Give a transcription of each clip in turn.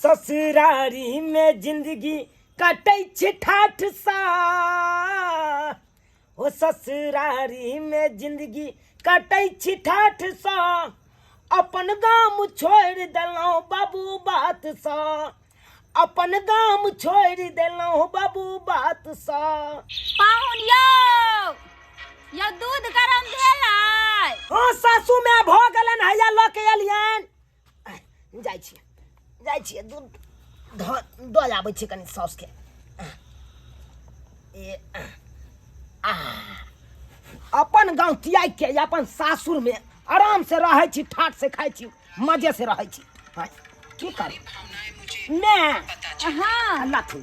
ससुरारी में जिंदगी कटै छै ठाठ सा, ओ ससुरारी में जिंदगी कटै छै ठाठ सा, अपन गाम छोड़ देलौं बाबू बात सा, अपन गाम छोड़ देलौं बाबू बात सा। पाहुन यो दूध गरम भेलै? हाँ सासू में भ गेलन, हैया ल के एलियन। जाइ छियै दूध दऽ आबै छै कनि साउस के। अपन गाँव त्याग के अपन सासुर में आराम से रहे छी, ठाट से खाई छी, मजे से रहे छी। की करी मैं हाँ लथुन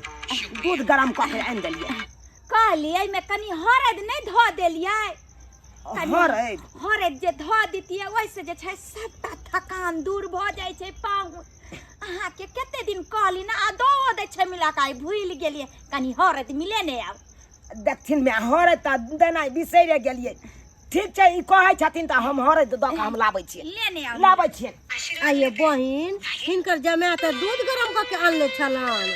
दूध गरम कऽ के आनि देलियै। कहलियै में कनी हरद नहीं धऽ देलियै? हरद जे धऽ दितियै ओइसे जे छै सबटा थकान दूर भऽ जाइ छै। पाहुन अहाँ के कते दिन कहली ना आ दो दै छै मिला के, भूल गेलियै कनी हरद मिले ने आब। देखथिन में हरद त देनाइ बिसैरे गेलियै। ठीक छै ई कहै छथिन त हम हरद दऽ के हम लाबै छियै, लेने आउ लाबै छियै। आइये बहिन हिनकर जमाय त दूध गरम कऽ के आनले छलन।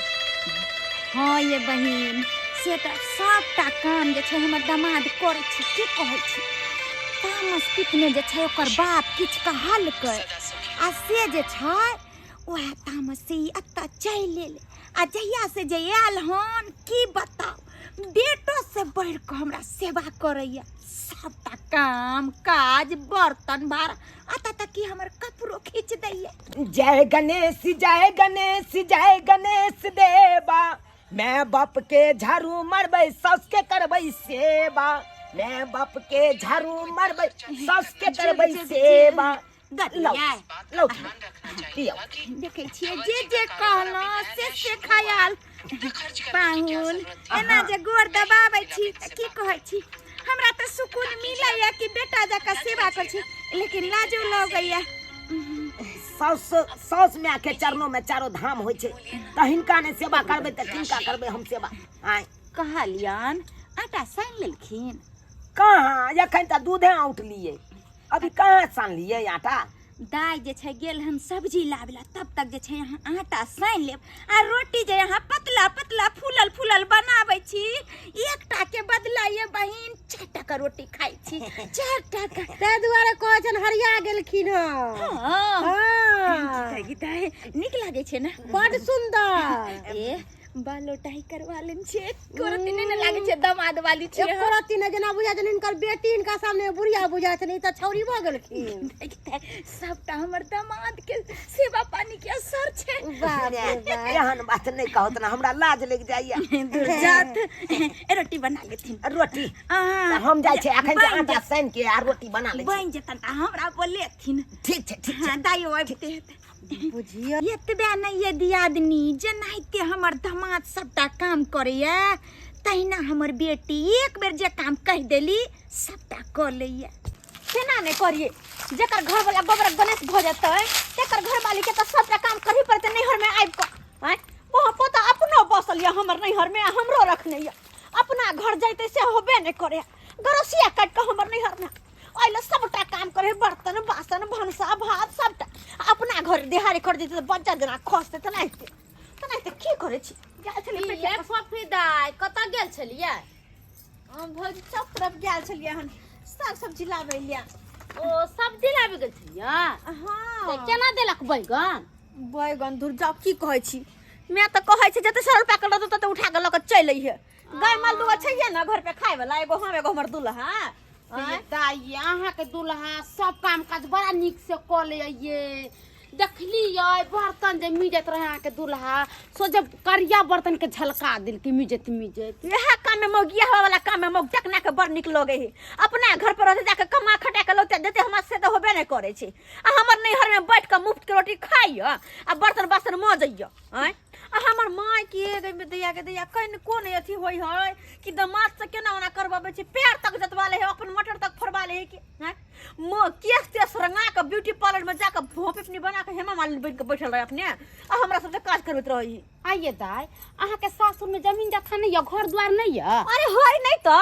हाँ ये बहिन से त सबटा काम जे छै हमर दामाद करै छै। की कहै छै तामस पितने जे छै ओकर बाप किछ कहलकै आ से जे छै ओहे तामस से एतऽ चलि एलै आ जहिया से जे आयल हन की बताऊ बेटो से बढ़ के हमरा सेवा करैया। सबटा काम काज बर्तन भार आता तक कि हमर कपड़ो खींच दैया। जय गणेश जय गणेश जय गणेश देवा, मैं बाप के झाड़ू मरबै सास के करबै सेवा, मैं बाप के झाड़ू मरबै सास के करबै सेवा। देखे छियै जे कहना से खयाल। पाहुन एना जे गोर दबाबै छी त की कहै छी हमरा त सुकून मिलैया कि बेटा जका सेवा कर छी, लेकिन लाजो लगैया। साउस माय के चरणों में चारो धाम होइ छै, त हिनका ने सेवा करबै त किनका करबै हम सेवा? आय कहलियन आटा सान लेलखिन? कहाँ एखन त दूधे औटलियै, अभी कहाँ सानलियै आटा। दाय जे छै गेल हम सब्जी लाबेला, तब तक जे छै यहाँ आटा सान लेब आ रोटी जे यहाँ पतला पतला फूलल फूलल बनाबै छी। एकटा के बदला ये बहिन 4 टका रोटी खाई छी। 4 टका तै दुआरे कहै छन हरिया गेलखिन ह। हां गीता नीक लागे छै ना, बड़ सुंदर। ए बालोटाई करवा लेन छे, कोरती ने लागे छे दामाद वाली छे। कोरती ने जना बुझा जन इनकर बेटी इनका सामने बुढ़िया बुझा छन, ई त छौरी भ गेलखिन। सबटा हमर दामाद के सेवा पानी के असर छे। बाप रे बाप एहन बात नहीं कहत ना, हमरा लाज लग जाइया। दुर्जात रोटी बना लेथिन। रोटी हम जाय छै एखन जे आटा सान के आ रोटी बना ले बन जेतन त हमरा बोलेथिन। ठीक छै ठीक छै। दाइयो आबिते बुझियो एतबे नहीं ये दियादनी जेनाहिते हमर दामाद सबटा काम करैया, तहिना हमर बेटी एक बेर जे काम कह देली सबटा क लैया। केना नहीं करिए, जेकर घर वाला गोबर गणेश भ जतै तेकर घर वाली के त सबटा काम करही पड़तै। नैहर में आबि क वहां पोता अपनो बसल या हमर नैहर में, हमरो रखने या अपना घर जैते से होबे नहीं करे। गरसिया काट के हमर नैहर में आइले सबटा काम करे, बर्तन बासन भनसा भात सबटा अपना घर देहारी कर देते त बच्चा जना खसते त नहीं की करे छी। गेल छली ये फफी दाई कत गेल छलियै? हम भौजी चौक तरफ गेल छलियै हन साग सब्जी लाबै लिया। ओ सब्जी लाबे गेल छलियै? हां ते केना देलक बैगन? बैगन दूर जाओ की कहै छी, मैं त कहै छी जते सरल पाकल रहत तते उठा के ल के चल अइहे। गाय माल दुआ छैये ना घर पे खाए वाला, एगो हम एगो हमर दुल्हा। दाई अहाँ के दुल्हा सब काम काज बड़ा निक से क ले ये। देखलियै बर्तन जे मिजत रहे अहाँ के दुल्हा, सो जब करिया बर्तन के झलका दिल कि मिजत यह काम में मौगिया वाला काम में मौग देखना के बड़ निक लगे है। अपना घर पर रहते जाके कमा खटा के लौटे देते, हमरा से तो होबे नहीं करे छै। आ हमर नैहर में बैठ के मुफ्त के रोटी खाइय आ बर्तन बासन मजइय। आ हमर माय के गई में दैया के दैया कन कोन अथी होई है कि दामाद से केना ओना करबाबे छै, पैर तक जतवा ले है, अपन मटर तक फरवा ले है कि केस तेस रंगा के ब्यूटी पार्लर में जाके भोंपनी बना के हेमा मालिनी बन के बैठल रहे अपने आ हमरा सब काज करबैत रही। आइए दाई अहाँ के सासुर में जमीन जथा नहीं है, घर द्वार नहीं है? अरे होय नहीं तो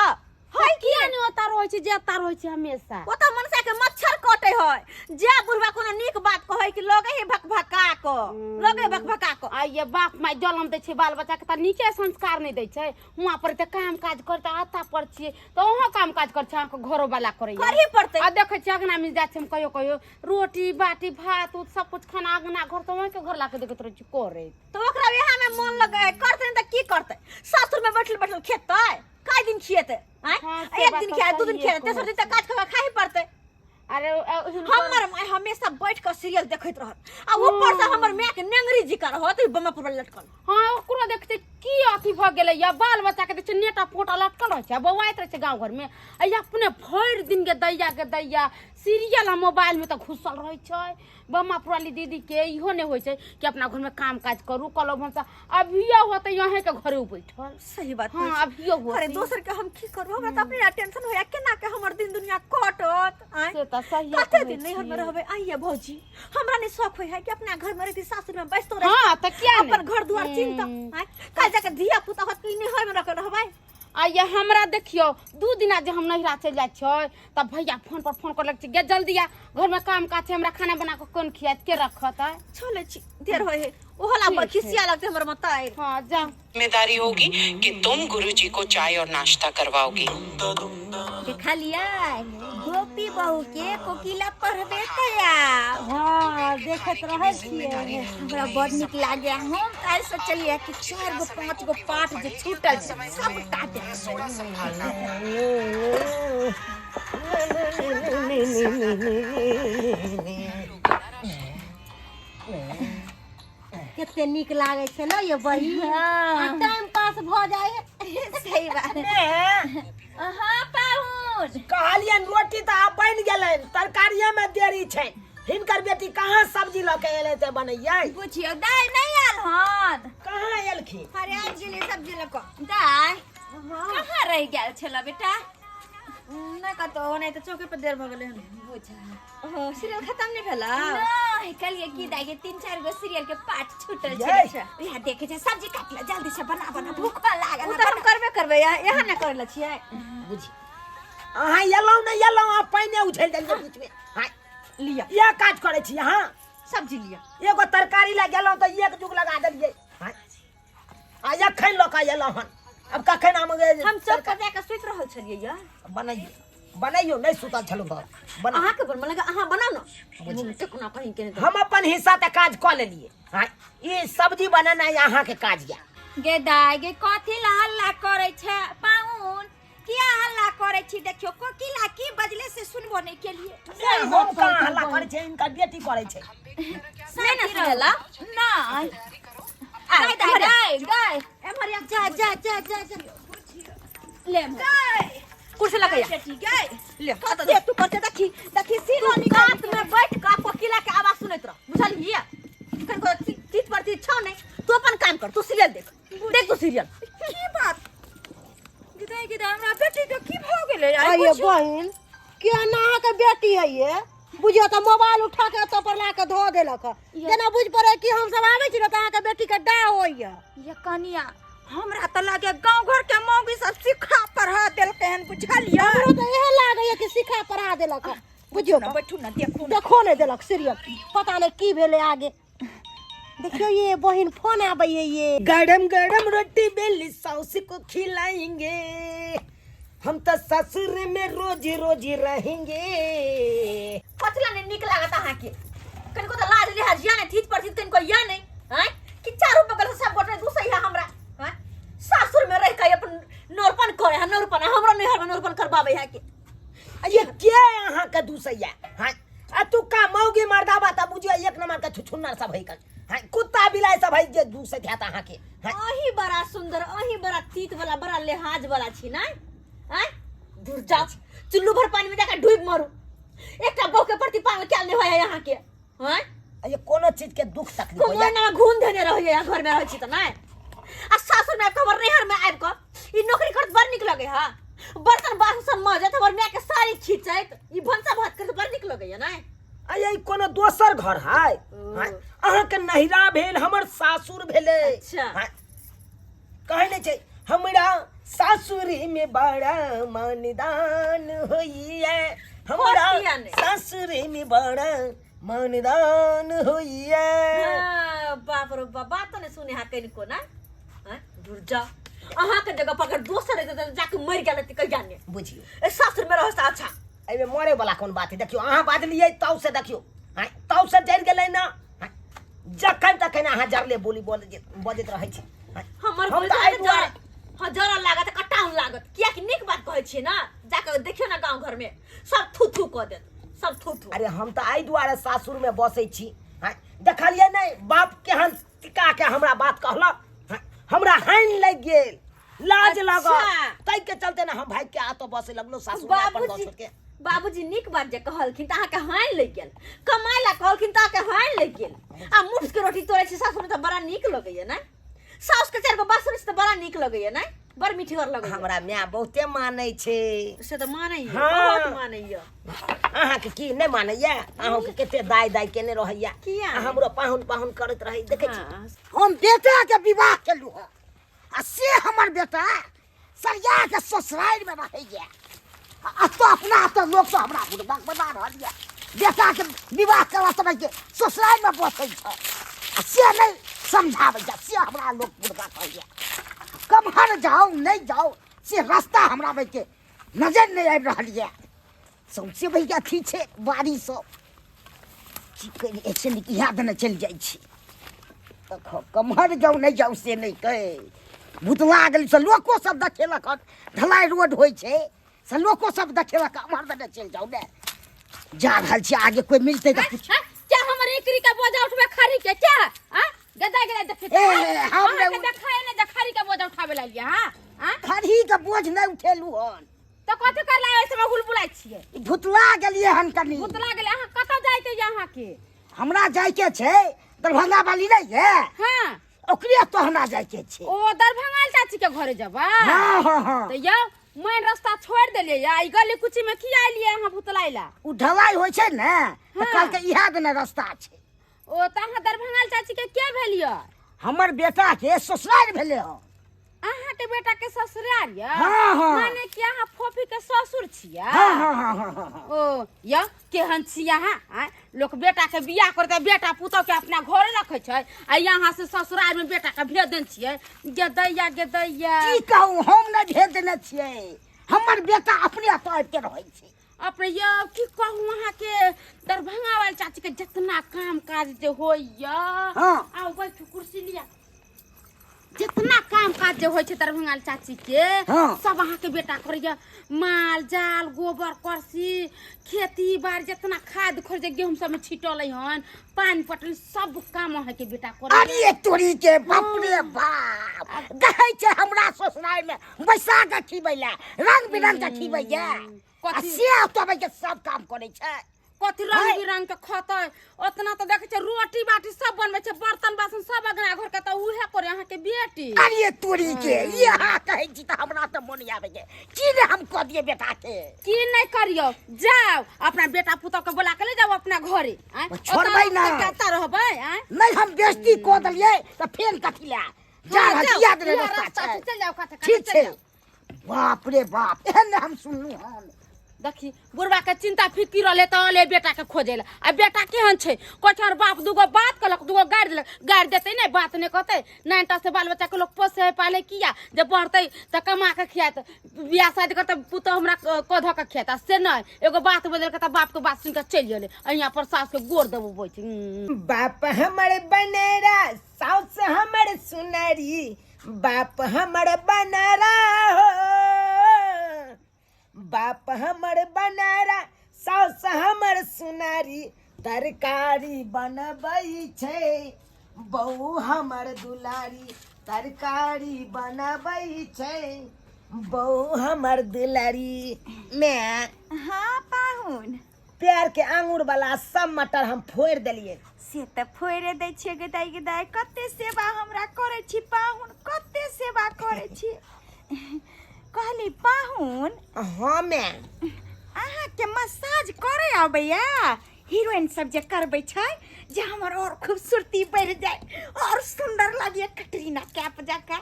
हाय किया नहीं होता रोय छे जेता रोय छे हमेशा ओ त मनसा के मच्छर कटे है जे बुढ़वा कोनो नीक बात कहै कि लगे ही भकभका को लगे भकभका को आ ये बाप माय जलम दे छे बाल बच्चा के त नीचे संस्कार नहीं दे छे हुआ पर ते काम काज करता आता पर छिए तो ओहो काम काज कर छे घरो वाला करे करही पड़ते आ देखे छे अगना में जा छे हम कहियो कहियो रोटी बाटी भात उत सब कुछ खाना अगना घर तो वहीं के घर लाके देखत रह छी करे तो ओकरा यहाँ में मन लगे करते त की करते सासुर में बैठल बैठल खेतै काई दिन खिएते हाँ, एक दिन खिया 2 दिन खिया तेसर दिन त काज खा खाही पड़ते अरे हमर माय हमेशा बैठ के सीरियल देखैत रहत आ ऊपर से हमर माय के नेंगरी जी कर होत बम्मा पर लटकल हां ओकरो देखते की अथी भ गेलै या बाल बच्चा के देख नेटा पोटा लटकल रह छै बौआइत रह छै गांव घर में आ अपने भर दिन के दैया सीरियल मोबाइल में त घुसल रह छै बम्मा पुराली दीदी के इहो ने होय छै कि अपना घर में काम काज करू कलो भंसा अभियो होते यहीं के घरे बैठल सही बात हां अभियो हो अरे दोसर के हम की करू हमरा त अपने टेंशन होया केना के हमर दिन दुनिया कटत से त सही कते दिन नहीं हम रहबे आइए भौजी हमरा ने शौक होय है कि अपना घर में रहती सासुर में बैठतो रह हां त क्या अपन घर दुआर चिंता काल जाके धिया पुता होत कि नहीं घर में रख रहबै आ ये हमरा देखियो 2 दिना जे हम नहिरा चल जाय छै तब भैया फोन पर फोन करलक गे जल्दी आ घर में काम काज छै हमरा खाना बना के कोन खियात के रखत है चले छी देर होय है ओहला पर खिसिया लगते हमर मता है हां जा जिम्मेदारी होगी कि तुम गुरुजी को चाय और नाश्ता करवाओगी। देखा लिया गोपी बहू के कोकिला पढ़बे तया हाँ देखत रहे छिए हमरा बड़ निक लागे हम काल सोचलिए कि 4 गो 5 गो पाठ जे छूटल छै सब काट कते नीक लागे छै ना ये बहिन टाइम पास भ जाए सही बात हां पाहुन कहलियन रोटी तो आप बन गेलै तरकारिये में देरी छै हिनकर बेटी कहाँ सब्जी ल के एले ते बनैयै पूछियो दाई नहीं आल हन कहाँ एलखी अरे आज गेले सब्जी ल को दाई कहाँ रह गेल छला बेटा नहीं कतो नहीं तो चौके पर देर भ गेले हन बुझा सीरियल खत्म नहीं भेला नहीं कल ये की दाई के 3-4 गो सीरियल के पार्ट छूटल छै यहां देखे छै सब्जी काट ले जल्दी से बना भूख लागल उतर करबे यहां न करले छियै बुझी अहाँ एलौ नहीं एलौ आ पानी उछल देलियै बीच में हां लिया ये काज करे छी अहाँ सब्जी लिया एगो तरकारी ला गेलौ त एक जुग लगा देलियै हां आ एखन लोका एलौ हन अब कखन हम चौक पर जाके सुत रहल छलियै या बनाइयो नहीं सुतल छलौ बना अहाँ के बन लगा अहाँ बनाओ ना टेकुना कहीं के हम अपन हिस्सा त काज क लेलिए हां ई सब्जी बनाना यहाँ के काज या गे दाई गे कथि ला हल्ला करे छै पाउन किया हल्ला करे छी देखियो कोकिला की बजले से सुनबो नहीं के लिए हम कहाँ हल्ला करे छै इनका बेटी करे छै नहीं ना सुनेला नहीं गाय गाय गाय एमर जा ले गाय कुर्सी लगा बेटी गाय ले दे तू करते देखी सीनो निकात में बैठ का कोकिला के आवाज सुनत रह बुझलिए कन को तीत पर तीत छौ नहीं तू अपन काम कर तू सीरियल देख तू सीरियल की बात गिदा हमरा बेटी के की भ गेलै आइए बहिन के ना के बेटी है ये बुझियो त मोबाइल उठा के तो पर ला के धो देलक जेना बुझ पड़े कि हम सब आबै छी त अहाँ के बेटी के डा होइया ये कनिया हमरा त लागे गांव घर के मौगी सब सिखा पढ़ा देलके हन बुझलिए हमरो त एहे लागैया कि सिखा पढ़ा देलक बुझियो ना बैठू ना देखो नहीं देलक सीरियल पता नहीं की भेले आगे देखियो ये बहन फोन आबै है ये गरम गरम रोटी बेली साउस को खिलाएंगे हम तो ससुर में रोज रोज रहेंगे पतला ने निक लागत अहाँ के कनको त लाज लिहाज या ने थीत पर थीत कनको या नहीं हैं कि चारों बगल से सब गोटे दूसई है हमरा हैं सासुर में रह के अपन नौरपन करे है नौरपन हमरा नहर में नौरपन करबावे है के ये क्या अहाँ के दूसैया हां आ तू का मौगी मर्दाबा त बुझियो एक नंबर के छुछुन्नर सब है कर हां कुत्ता बिलाई सब है जे दूसै ध्यात अहाँ के अही बड़ा सुंदर अही बड़ा तीत वाला बड़ा लिहाज वाला छी ना हैं दूर जाओ चुल्लू भर पानी में जाकर डूब मरू एकटा बहू के प्रति पागल क्या नहीं होया यहाँ के हैं ये कोनो चीज के दुख तकलीफ को महीना में घूम देने रहिए यहाँ घर में रह छी त ना आ सासुर में खबर नहर में आब क ई नौकरी करत बड़ निक लगे हा बर्तन बासन मजे त हमर माय के सारी खींचैत ई भंसा भात करत बड़ निक लगे ना ये कोनो दोसर घर है अहाँ के नहिरा भेल हमर सासुर भेले अच्छा कहे नहीं छै हमरा सासुरी में बड़ा मानदान होई है हमरा होतिया ने। सासुरी में बड़ा मानदान होई है। बाप रे बाप, बात तो नहीं सुने हा कनिको ना। दूर जा, अहाँ के जगह पकड़ दोसर जाके मर गेल त कहिया ने बुझियो ए सासुर में रहस अच्छा। एबे मरे वाला कोन बात है, देखियो अहाँ बाजलिए तौ से देखियो तौ से जर गेलै ना जखन तखन अहाँ जरले बोली बजैत रहै छी। हमर हम बोल तऽ आइ दुआरे हजार लागत कटाउन लागत, किया कि नीक बात कहै छियै ना, जाके देखियो ना गांव घर में सब थू थू क देत, सब थू थू। अरे हम तो आई दुआरे सासुर में बसै छी। देखलिए नहीं बाप केहन टिका के हमरा बात कहलक, हमरा हानि लग गेल, लाज अच्छा। लागल, तै के चलते ना हम भाई के आतो बसे लगलो सासुर में अपन गाँव छोड़ के। बाबूजी नीक बात जे कहलखिन त अहाँके हानि लग गेल, कमाई ला कहलखिन त अहाँके हानि लग गेल। आ मुठ के रोटी तोड़े छी सासुर में त बड़ा नीक लगैया ना, साउस के चार गो बात सुनै छी त बड़ा नीक लगैया ना, बड़ मीठीवर लगैया। हमरा माय बहुते मानै छे, से त मानै है, हाँ। बहुत मानै है। अहाँ के की नहीं मानैया, अहाँ के केते दाई दाई केने रहैया, किया नहीं? हमरो पाहुन पाहुन करत रही देखे छी। हाँ। हम बेटा के विवाह केलू है आ से हमर बेटा सरिया के ससुराल में रहैया आ तो अपना तो लोग तो हमरा बुढ़बाक बना रहल है। बेटा के विवाह करत रह के ससुराल में बसै छै आ से नहीं समझाबै जा, से हमरा लोग बुढ़बाक कहैया। कमहर जाओ नहीं जाओ से रास्ता हमरा में के नजर नहीं आबि रहल है। सौंसे भैया अथी छै बारी सब की करी ऐसे निकिया देने चल जाइ छी। देखो कमहर जाओ नहीं जाओ से नहीं कहे भूतला गेल से लोको सब देखेलक हन, ढलाई रोड होइ छै से लोको सब देखेलक, कमहर देने चल जाओ ने जा रहल छी आगे कोई मिलते तो कुछ। क्या हमर एकरी का बोझा उठबे खरी के क्या? हां गदा गदा देखे हम के देखाए ने खरी का बोझा उठाबे ला लिया। हां खरी के बोझ नहीं उठेलू हन, तो कथि कर ला ऐसे में हुलबुलाइ छियै? भूतला गेलिए हन कनी। भूतला गेले अहाँ कतऽ जाइते यहाँ के? हमरा जाय के छै दरभंगा वाली नहीं है, हां ओकरे तो हमरा जाय के छै। ओ दरभंगा चाची के घरे जबा? हां हां हां तो यो मैं रास्ता छोड़ देलिए या ई गली कुची में की आइलिए अहाँ भूतलाइला? उ ढलाई होइ छै ने तो हाँ। कल के इहा देने रास्ता छै। ओ त अहाँ दरभंगा चाची के के भेलिए? हमर बेटा के ससुराल भेले हो। अहाँ के बेटा के ससुराल या? हाँ, हाँ। माने कि अहाँ फोफी के ससुर छियै? हाँ हाँ हाँ हाँ हाँ। ओ या केहन छियै अहाँ? लोग बेटा के बियाह करते बेटा पुतौ के अपना घरे रखे छै आ यहाँ से ससुराल में बेटा के भेज देन छियै। गेदैया गेदैया की कहूँ हम नहीं भेज देने छियै, हमर बेटा अपने तौर पे रहै छै। अपने यो की कहूँ अहाँ के दरभंगा वाली चाची के जितना काम काज जे होइया, हाँ। आओ बैठू कुर्सी लिया, जितना काम काज जे होइ छै दरभंगा वाली चाची के हाँ। सब अहाँ के बेटा करैया। माल जाल गोबर करसी खेती बाड़ी जितना खाद खोर जे गेहूं सब में छिटल हन पानी पटल सब काम अहाँ के बेटा करैया। अरे तोरी के बाप रे बाप, कहै छै हमरा ससुराल में बैसाख के खिबैला रंग बिरंग के खिबैया आ कथी से तबे के सब काम करै छै। कथी रंग बिरंग के खतै ओतना तो देखे छै रोटी बाटी सब बनबै छै, बर्तन बासन सब अगना घर के त उहे करे अहाँ के बेटी। अरे तोरी के यहाँ कहै छी त हमरा त मन आबै के की ने हम कह दिए बेटा के। की नहीं करियो, जाओ अपना बेटा पुतौ के बोला के ले जाओ अपना घरे। छोड़बै ना। कहता रहबै नहीं हम बेइज्जती क देलिए त फेन कथी ला जा रहल याद रे रास्ता छै। चल जाओ कथा ठीक छै। बाप रे बाप एहन हम सुनलू हन। देखी बुढ़वा के चिंता फिकिर रहले त ले बेटा के खोजेला आ बेटा केहन छै कोठर बाप दुगो बात कहलक दुगो गाड़ देलक, गाड़ देतै नहीं बात नहीं कहतै नानटा से बाल बच्चा के लोग पोसे पाले किया जब बढ़तै त कमा के खियात बियाह शादी करतै पुतो हमरा कध के खियात से नहीं एगो बात बदल के त बाप के बात सुन के चल गेले यहाँ पर सास के गोर देबो बोइ छै। बाप हमर बनेरा साउस हमर सुनरी, बाप हमर बनरा हो, बाप हमर बनरा साउस हमर सुनरी, तरकारी बनबै छै बहू हमर दुलारी, तरकारी बनबै छै बहू हमर दुलारी। मैं हाँ पाहुन प्यार के आंगूर वाला सब मटर हम फोड़ देलिए। से त फोड़े दै छियै गदाई गदाई, कते सेवा हमरा करे छी पाहुन, कते सेवा करे छी। कहली पाहुन हाँ मैं अहाँ के मसाज करे आबैया? हीरोइन सब जे करबै छै जे हमर और खूबसूरती बढ़ जाए और सुंदर लगे कटरीना कैफ जका।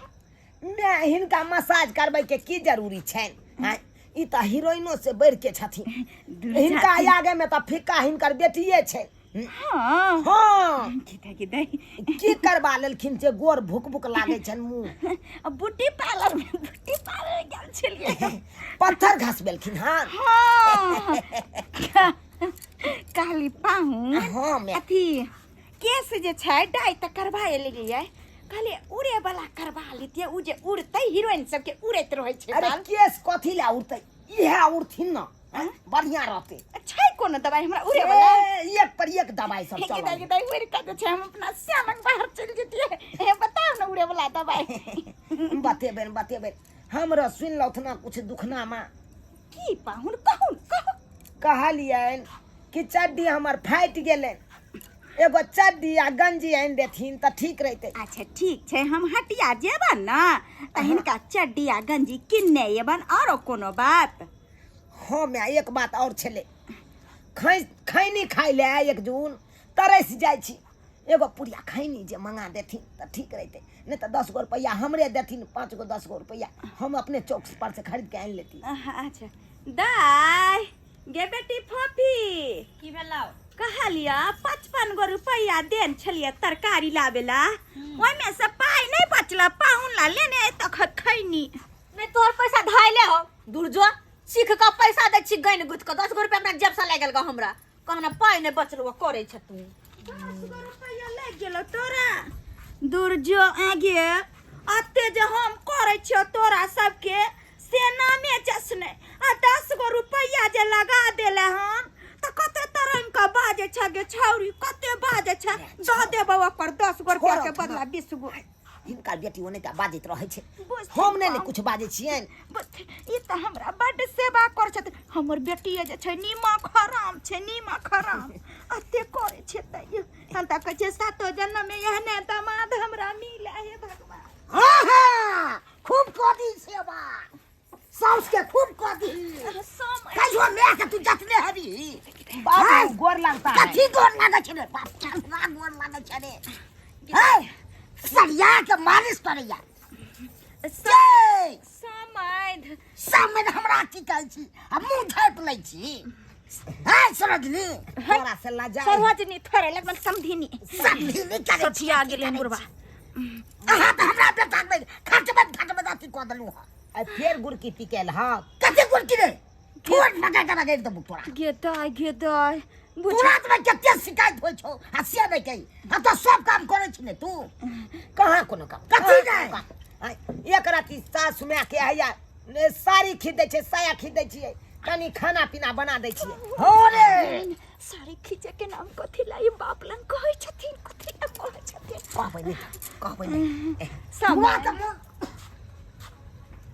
मैं हिनका मसाज करबै के की जरूरी छनि हैं ई त हीरोइनो से बढ़ के छथिन हिनका आगे में त फिक्का हिनकर बेटिए छै हाँ हाँ किदै की करबा लेलखिन जे गोर भुक भुक लागे छनि मुंह ब्यूटी पार्लर गेल छलियै पत्थर घसबेलखिन हाँ हाँ काली पाहू हाँ मैं अथी केस जे छै डाई त करबाए लेलियै खाली उड़े वाला करबा लेतियै उ जे उड़तै हीरोइन सबके उड़ैत रहै छै अरे बाल केस कथी ला उड़तै इहे उड़थिन न बढ़िया रहते छै कोनो दवाई हमरा उड़े वाला एक पर एक दवाई सब चल किदै उड़ के छै हम अपना श्यामक बाहर चल जतियै हे बताओ न उड़े वाला दवाई बतेबे हमरा सुन लथना कुछ दुखना में की पाहुन कहू कहलियन कि चड्डी हमर फाटि गेलन एगो चड्डी आ गंजी आनि देथिन त ठीक रहते अच्छा ठीक छै हम हटिया जेबन न त हिनका चड्डी आ गंजी किन्ने एबन आरो कोनो बात हाँ मैं एक बात और छले खैनी खाइ ले 1 जून तरस जाइ छी एगो पुड़िया खैनी जे मंगा देथिन त ठीक रहते नहीं तो 10 गो रुपया हमरे देथिन 5 गो 10 गो रुपया हम अपने चौक पर से खरीद के आनि लेती अच्छा दाई गे बेटी फोफी की भेलौ कहलिया 55 गो रुपया देन छलिए तरकारी लावेला ओइमे से पाई नहीं बचला पाहुन ला लेने त खैनी नहीं तोर पैसा धाइले हो दूर जो सीख का पैसा दे छी गइन गुथ के 10 गो रुपया अपना जेब से लागल ग हमरा कहना पाई नहीं बचलो करे छ तू 10 गो रुपया ले गेलो तोरा दूर जो आगे अते जे हम करे छ तोरा सबके से नामे जसने आ 10 गो रुपया जे लगा देले हम त कते तरन का बाजे छ गे छौरी कते बाजे छ द देबो ओकर 10 गो रुपया के बदला 20 गो हिनका बेटी ओने त बाजित रहै छै हम नहीं कुछ बाजे छियन ई त हमरा बड सेवा कर छत हमर बेटी जे छै नीमक हराम छै नीमक हराम अते करे छै त हम त कहै छै 7 जन्म में एहने दामाद हमरा मिले हे भगवान हाँ हाँ खूब कदी सेवा साउस के खूब कदी कहियो मैं के तू जतने हरी बाबू गोर लगता है कथी गोर लागे छै रे बाप चंद्रा गोर लागे छै रे हाय सरिया के मालिश करैया समय हमरा की कहै छी आ मुंह झाँप लै छी हाय समझली तोरा से लाजा सरवजनी थोड़े लगन समधिनी समझली करे सठिया गेले मुरबा अहाँ त हमरा बेटा में खटबे दाती क देलु ह आ फेर गुड़की पिकेल हां कते गुड़की रे ठोट लगा के लगे त तोरा गेदाय तुरंत में कते शिकायत होय छौ आ से नहीं कही हम तो सब काम करे छी ने तू कहाँ कोनो काम कथी नहीं एक राती सास में के आया साड़ी खरीदै छै साया खरीदै छियै कनी खाना पीना बना दै छियै हो रे साड़ी खींचे के नाम कथी लाई बाप लन कहै छथिन कथी न कहै छथिन कहबै नहीं सब बुआ त मुंह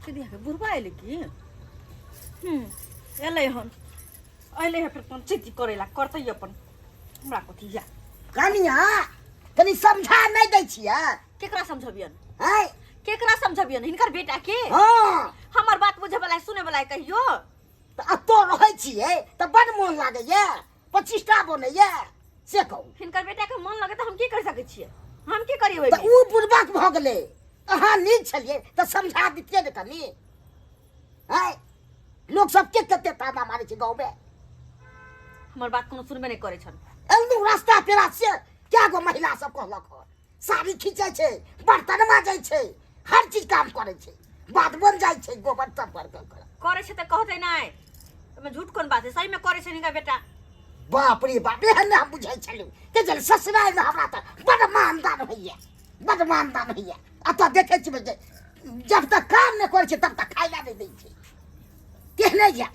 सीधे के बुरबा आइले की एलै हन आइले है फिर पंचायती करेला करतै अपन हमरा कथी या कनिया तनी समझा नहीं दै छियै केकरा समझबियन है केकरा समझबियन हिनकर बेटा के हां हमर बात बुझे वाला सुने वाला कहियो त अतो रहै छियै त बड मोन लागैया 25 टा बनैया से कहू हिनकर बेटा के मन लगे त हम की कर सकै छियै हम की करियै त ऊ बुरबक भ गेलै अहाँ नीक छलियै त समझा दितियै ने कनी है लोग सब के कते ताना मारे छै गांव में हमर बात कोनो सुनबे नहीं करे छन एलू रास्ता पेरा से क्या गो महिला सब कहलक साड़ी खींचे छै बर्तन माजै छै हर चीज काम करे छै बात बन जाय छै गोबर सब कर करे छै त कहतै नहीं में झूठ कोन बात है सही में करे छै हिनकर बेटा बाप रे बाप एहन हम बुझै छलु के जल ससुराल में हमरा त बड़ मानदान होइया अत देखे छी जब तक काम नहीं करे छै तब तक खाइला नहीं दै छै केहने जा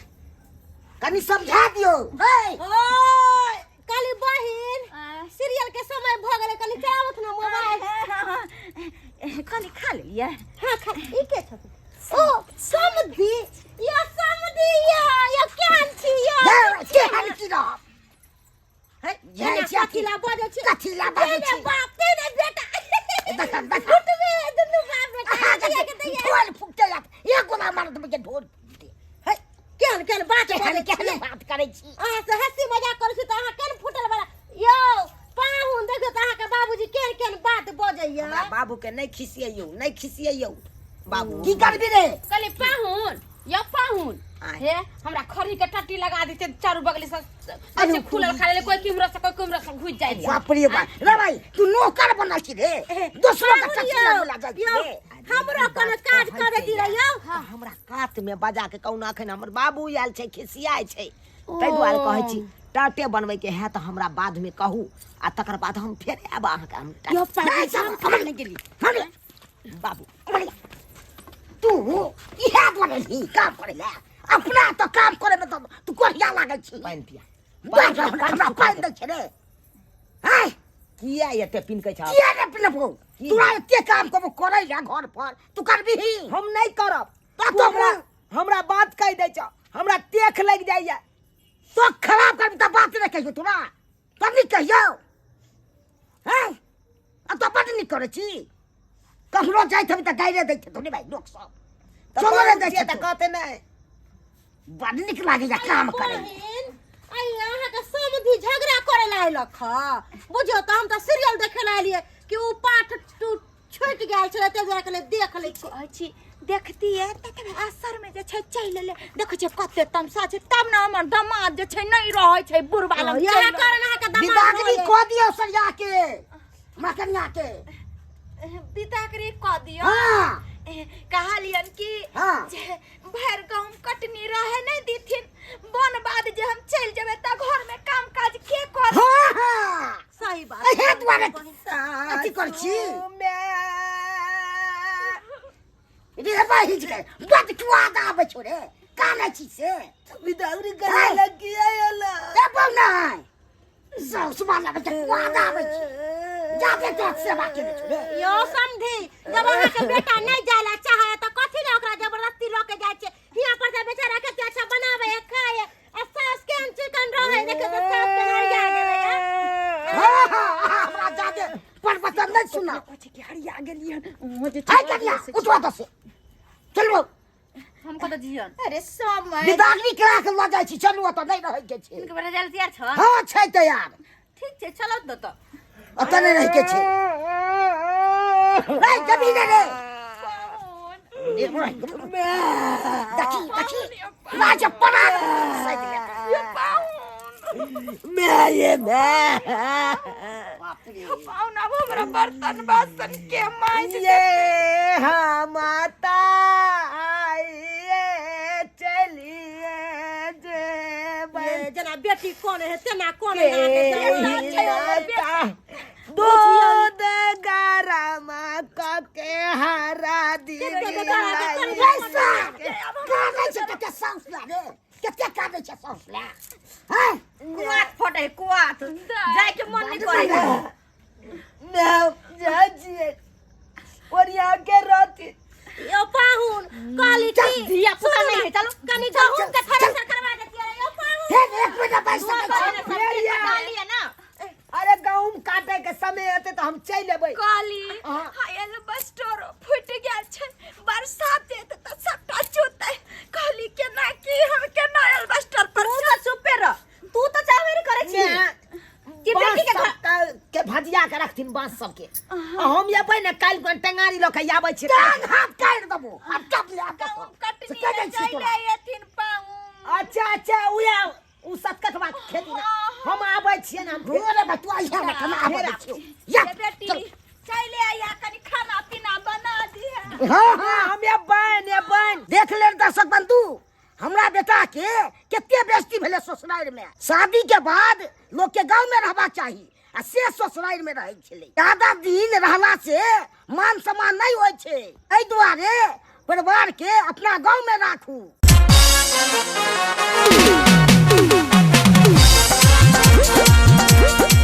कनी समझा दियो ओए काली बहिन सीरियल के समय भ गेलै कनी चावत ना मोबाइल कनी खा लेलिए हां खा ई के छ ओ समधी या केहन छी या केहन की रह है ये कथिला बाजै छी कथिला बाजै छी बाप तेरे बेटा देखन फुटवे दुनु बाप बेटा के दैया ढोल फुटते एक गोला मार दे के ढोल है केहन बात केहन बात करै छी अहाँ से हंसी मजाक करै छी त अहाँ केन फुटल बला यो पाहुन देखो त अहाँ के बाबूजी केन बात बजैया हमरा बाबू के नहीं खिसियौ बाबू की करबी रे कहली पाहुन या पाहुन आय। हे हमरा खरी के टट्टी लगा देते चारू बगल से ऐसे खुलल खाले कोई किमरा से कोई किमरा से घुस जाए बाप रे बाप रे भाई तू नौकर बनल छी रे दूसरों का चक्की लगा जा रे हमरा कोनो काज करे दी रहियो हमरा कात में बजा के कौना अखन हमर बाबू आयल छै खिसियाय छै तै दुआरे कहै छी टाटे बनबै के है त हमरा बाद में कहू आ तकर बाद हम फेर आब अहाँ के हम यो पाहुन हम नहीं गेली बाबू तू इहे दुआरे ही काम करे ले अपना तो काम करे में तो तू कोरिया लागल छी पानि पिया हमरा पाइन दे छै रे हैं किया एते पिनकै छ किया रे पिनबो तोरा एते काम को करे या घर पर तू करबी ही हम नहीं करब तो हमरा बात कह दे छ हमरा तेख लग जाइया तो खराब करबी त बात नहीं कहियो तोरा तब नहीं कहियो हैं अब तो बात नहीं करे छी कखनो जाय थबी त गाइरे दै छै तोनी भाई लोक सब चलो रे दै छै त कहते नहीं बड़ निक लागे या काम करे आई अहाँ के समधी झगड़ा करे लायलक ह बुझियो त हम त सीरियल देखे लायलिए कि उ पाठ तू छूट गेल छले ते जरा के देख ले छी देखती है असर में जे छै चल ले देखो छै कते तमसा छै तब ना हमर दामाद जे छै नहीं रहै छै बुढ़वा लग यह कारण अहाँ के विदागरी दमाद को दियो सरिया के मकनिया के बिदागरी क दियो हां कहलियन कि हाँ। जे भर गांव कटनी रहे नहीं दीथिन बन बाद जे हम चल जेबे त घर में काम काज के कर हां हां सही बात हे दुआरे अथी कर छी रे भाई जे बात क्यों आवे छोरे काने छी से बिदागरी करे लगी आयला ए बोल नहीं सुबह लगे तो क्यों आवे छी जाके तो सेवा के छोरे यो समधी जब अहाँ के बेटा नहीं जाला चाहे त कथि ले ओकरा जबरदस्ती ल के जाय छै हिया पर से बेचारा के अच्छा बनावे खाए आ सास के हम चिकन रहे देखे तो सास के हरिया गेले हां हां हमरा जाके पर बता नहीं सुना छै कि हरिया गेलियन मुझे हाय कनिया उठवा तो से चलो हमको तो जियन अरे समय विदागरी करा के ल जाय छी चलू तो नहीं रहे के छी इनके बेटा जल तैयार छ हां छै तैयार ठीक छै चलो त अतने रह के छी नहीं कभी रे देखी देखी राजा पड़ा मैं पाउना हमरा बर्तन बासन के मांज ये हम माता आइए चलिए जे जना बेटी कोन है तेना कोन है दूध गरम के हरा दी काने से के सांस लागे केते काने से सांस ला हैं कुआत फटे कुआत जाय के मन नहीं करे न जाजिए और यहाँ के राती यो पाहुन काली की दिया पुता नहीं है चलो कनी जाहुन के थरे से करवा देती है यो पाहुन हे एक मिनट पैसा काली है ना अरे गहूम काटे के समय आते तो हम चल लेबै काली हायल बस्टोर फुट गेल छै बरसात एत त सबटा चोतै काली के ना की हम के नायल बस्टोर पर तू तो चुप रह तू तो चाहबे करे छी कि बेटी के घर के भजिया के रखथिन बांस सब के हम ये पहिने काल को टंगारी ल के आबै छी टांग हाथ काट देबो अब चप ले गाँव कटनी में चले एथिन पाऊ अच्छा अच्छा उया उ सतकटवा खेती ना हम आबै छियै ना रे बतुआ यहाँ में खाना आबे छियो या बेटी चले आया कनी खाना पीना बना दिया हां हां हम ये बन देख ले दर्शक बंधु हमरा बेटा के केते बेइज्जती भेले ससुराल में शादी के बाद लोग के गांव में रहबा चाहिए आ से ससुराल में रहै छले ज्यादा दिन रहला से मान सम्मान नहीं होय छै एहि दुआरे परिवार के अपना गांव में राखू